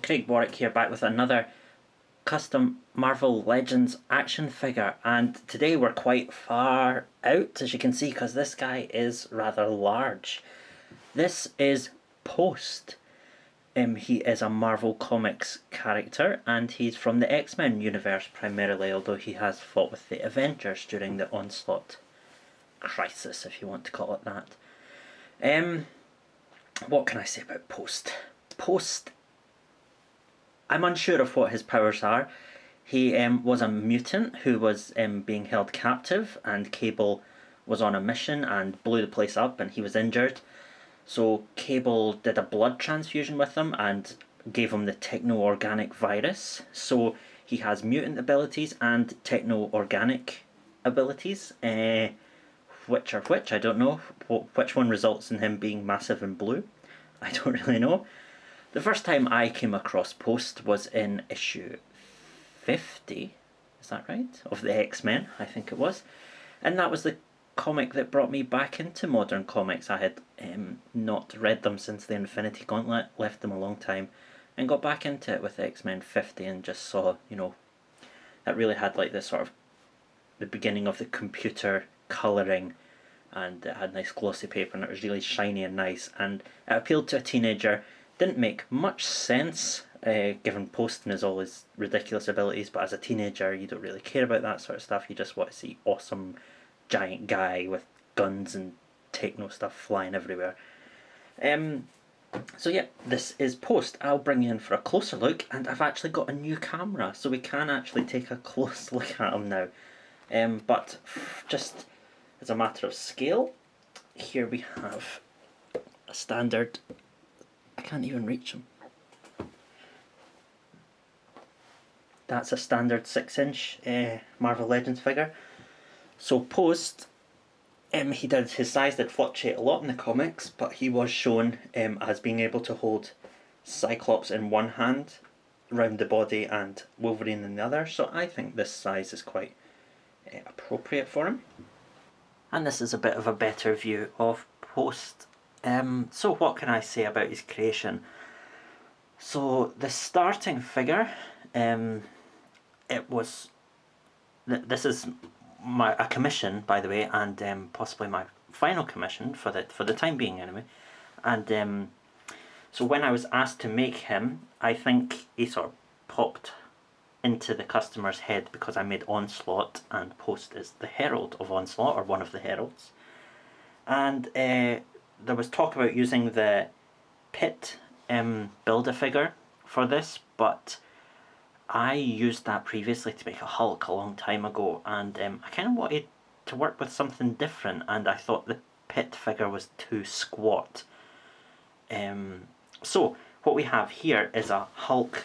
Craig Warrack here, back with another custom Marvel Legends action figure, and today we're quite far out, as you can see, because this guy is rather large. This is Post. He is a Marvel Comics character, and he's from the X-Men universe primarily, although he has fought with the Avengers during the Onslaught crisis, if you want to call it that. What can I say about Post? Post, I'm unsure of what his powers are. He was a mutant who was being held captive, and Cable was on a mission and blew the place up, and he was injured. So Cable did a blood transfusion with him and gave him the techno-organic virus. So he has mutant abilities and techno-organic abilities. Which are which, I don't know. Which one results in him being massive and blue? I don't really know. The first time I came across Post was in issue 50, is that right? Of the X-Men, I think it was. And that was the comic that brought me back into modern comics. I had not read them since the Infinity Gauntlet, left them a long time, and got back into it with X-Men 50 and just saw, you know, that really had like this sort of the beginning of the computer colouring, and it had nice glossy paper and it was really shiny and nice, and it appealed to a teenager. Didn't make much sense given Post and all his ridiculous abilities, but as a teenager you don't really care about that sort of stuff. You just want to see awesome giant guy with guns and techno stuff flying everywhere. So yeah, this is Post. I'll bring you in for a closer look, and I've actually got a new camera so we can actually take a close look at him now. But just as a matter of scale, here we have a standard, I can't even reach him. That's a standard 6-inch Marvel Legends figure. So Post, his size did fluctuate a lot in the comics, but he was shown as being able to hold Cyclops in one hand around the body and Wolverine in the other. So I think this size is quite appropriate for him. And this is a bit of a better view of Post. So what can I say about his creation? So the starting figure, this is a commission, by the way, and possibly my final commission for the time being anyway. And so when I was asked to make him, I think he sort of popped into the customer's head because I made Onslaught, and Post is the Herald of Onslaught, or one of the heralds. And there was talk about using the Pit Build-A-Figure for this, but I used that previously to make a Hulk a long time ago, and I kind of wanted to work with something different, and I thought the Pit figure was too squat. So what we have here is a Hulk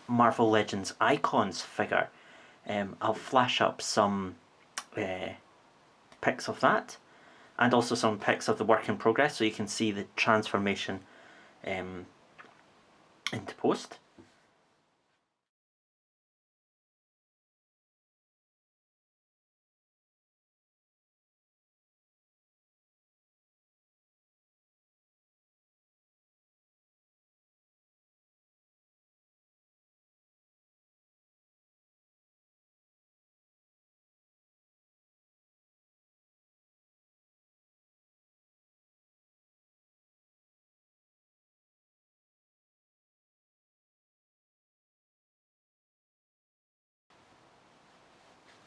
Marvel Legends Icons figure. I'll flash up some pics of that, and also some pics of the work in progress, so you can see the transformation into Post.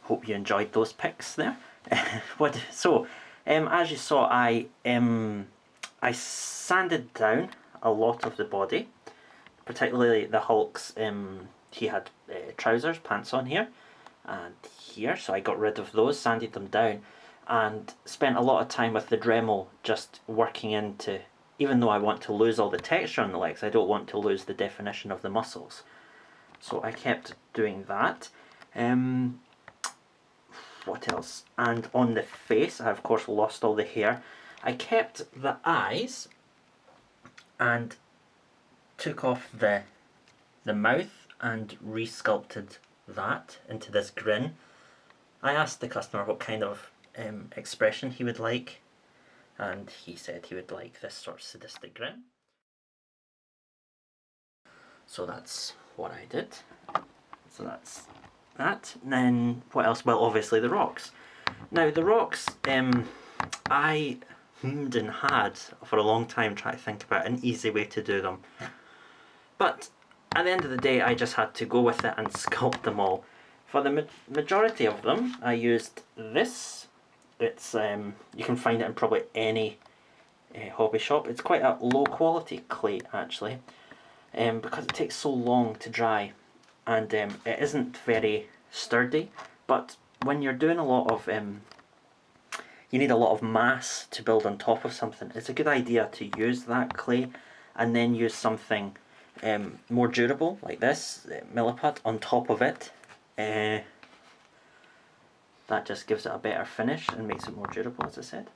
Hope you enjoyed those pics there. As you saw, I sanded down a lot of the body, particularly the Hulk's. He had trousers, pants on here, and here, so I got rid of those, sanded them down, and spent a lot of time with the Dremel just working into, even though I want to lose all the texture on the legs, I don't want to lose the definition of the muscles. So I kept doing that. What else? And on the face, I of course lost all the hair. I kept the eyes and took off the mouth and resculpted that into this grin. I asked the customer what kind of expression he would like, and he said he would like this sort of sadistic grin. So that's what I did. So that's that. And then what else? Well, obviously the rocks. Now the rocks, I hummed and had for a long time trying to think about an easy way to do them. But at the end of the day, I just had to go with it and sculpt them all. For the majority of them, I used this. It's you can find it in probably any hobby shop. It's quite a low quality clay actually, because it takes so long to dry, and it isn't very sturdy. But when you're doing a lot of you need a lot of mass to build on top of something, it's a good idea to use that clay and then use something more durable like this milliput on top of it. That just gives it a better finish and makes it more durable, as I said.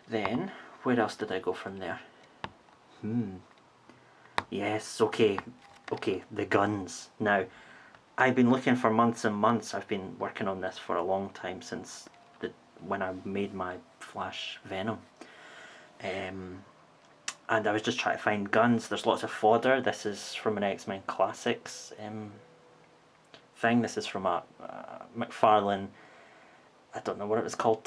Then where else did I go from there? Yes, okay, the guns. Now, I've been looking for months and months. I've been working on this for a long time, since when I made my Flash Venom. And I was just trying to find guns. There's lots of fodder. This is from an X-Men Classics thing. This is from a McFarlane, I don't know what it was called,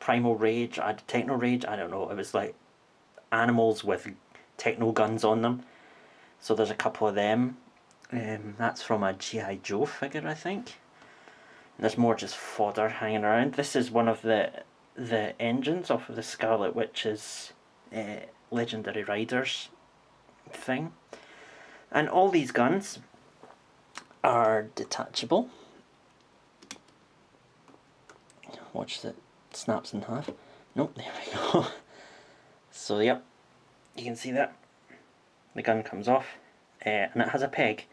Primal Rage, Techno Rage, I don't know. It was like animals with techno guns on them. So there's a couple of them. That's from a G.I. Joe figure, I think. And there's more just fodder hanging around. This is one of the engines off of the Scarlet Witch's Legendary Riders thing. And all these guns are detachable. Watch that snaps in half. Nope, there we go. So yep, you can see that the gun comes off, and it has a peg,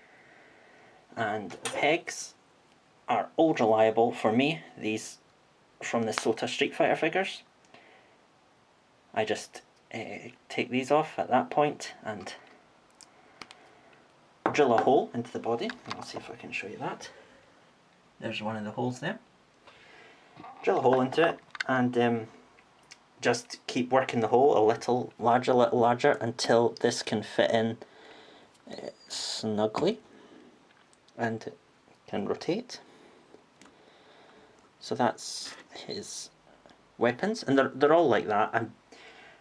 and pegs are all reliable for me. These from the Sota Street Fighter figures. I just take these off at that point and drill a hole into the body. I'll see if I can show you that. There's one of the holes there. Drill a hole into it and just keep working the hole a little larger until this can fit in snugly and it can rotate. So that's his weapons, and they're all like that. And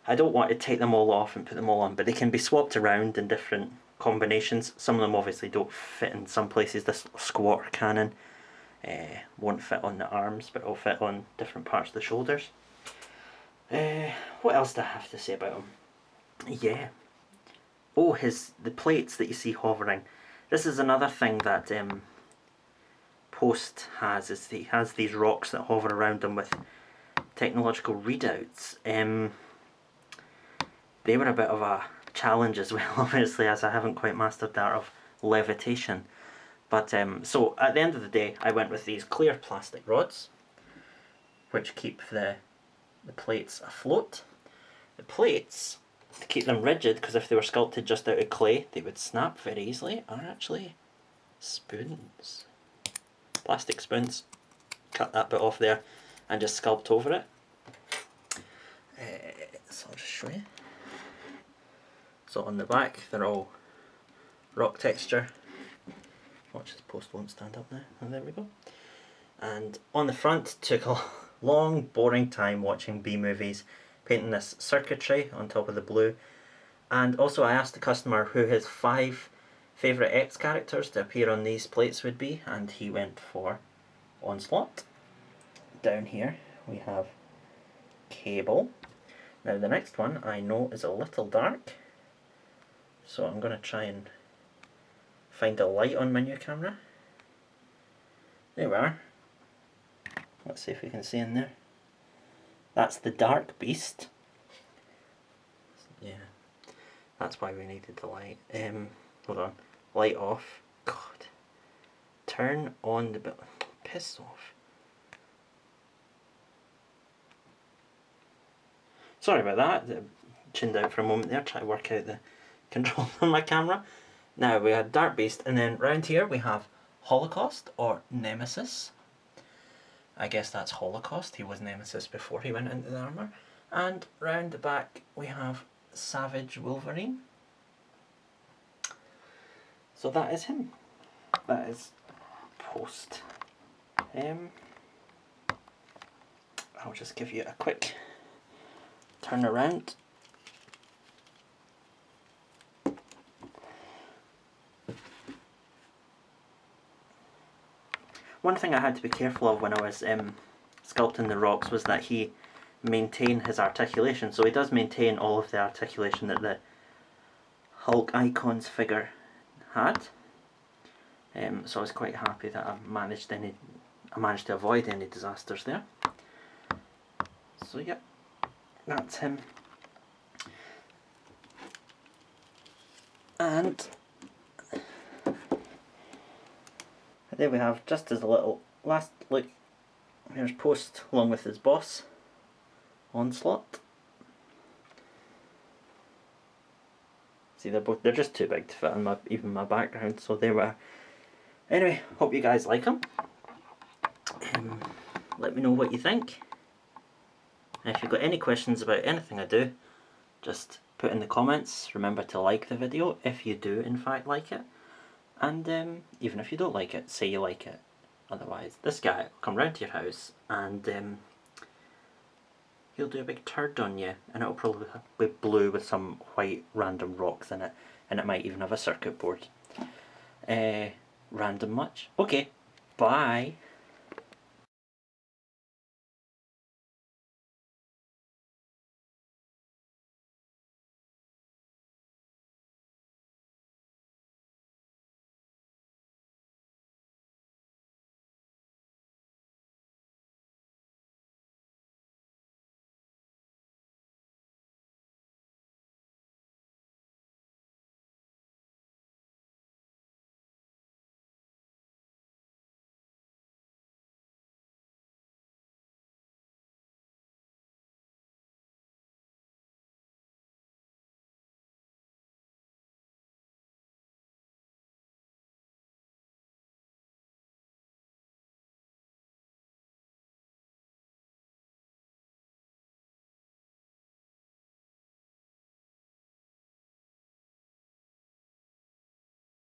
I don't want to take them all off and put them all on, but they can be swapped around in different combinations. Some of them obviously don't fit in some places. This squatter cannon won't fit on the arms, but it'll fit on different parts of the shoulders. What else do I have to say about him? Yeah. Oh, the plates that you see hovering. This is another thing that Post has, is he has these rocks that hover around him with technological readouts. They were a bit of a challenge as well, obviously, as I haven't quite mastered the art of levitation. But so at the end of the day, I went with these clear plastic rods, which keep the plates afloat. The plates, to keep them rigid, because if they were sculpted just out of clay, they would snap very easily, are actually spoons. Plastic spoons. Cut that bit off there and just sculpt over it. So I'll just show you. So on the back, they're all rock texture. Watch, this post won't stand up now. Oh, there we go. And on the front, took a long, boring time watching B-movies, painting this circuitry on top of the blue. And also I asked the customer who his 5 favourite X characters to appear on these plates would be, and he went for Onslaught. Down here we have Cable. Now the next one I know is a little dark, so I'm going to try and find a light on my new camera. There we are. Let's see if we can see in there. That's the Dark Beast. Yeah, that's why we needed the light. Hold on. Light off. God. Turn on the bit. Piss off. Sorry about that. Chinned out for a moment there, trying to work out the controls on my camera. Now we had Dark Beast, and then round here we have Holocaust or Nemesis. I guess that's Holocaust. He was Nemesis before he went into the armour. And round the back we have Savage Wolverine. So that is him. That is Post. I'll just give you a quick turn around. One thing I had to be careful of when I was sculpting the rocks was that he maintained his articulation. So he does maintain all of the articulation that the Hulk Icons figure had. So I was quite happy that I managed to avoid any disasters there. So yeah, that's him. And there we have just as a little last look. Here's Post along with his boss, Onslaught. See, they're just too big to fit in even my background, so there we are. Anyway, hope you guys like them. Let me know what you think. And if you've got any questions about anything I do, just put in the comments. Remember to like the video if you do in fact like it. And even if you don't like it, say you like it. Otherwise, this guy will come round to your house and he'll do a big turd on you, and it'll probably be blue with some white random rocks in it, and it might even have a circuit board. Random much? Okay, bye.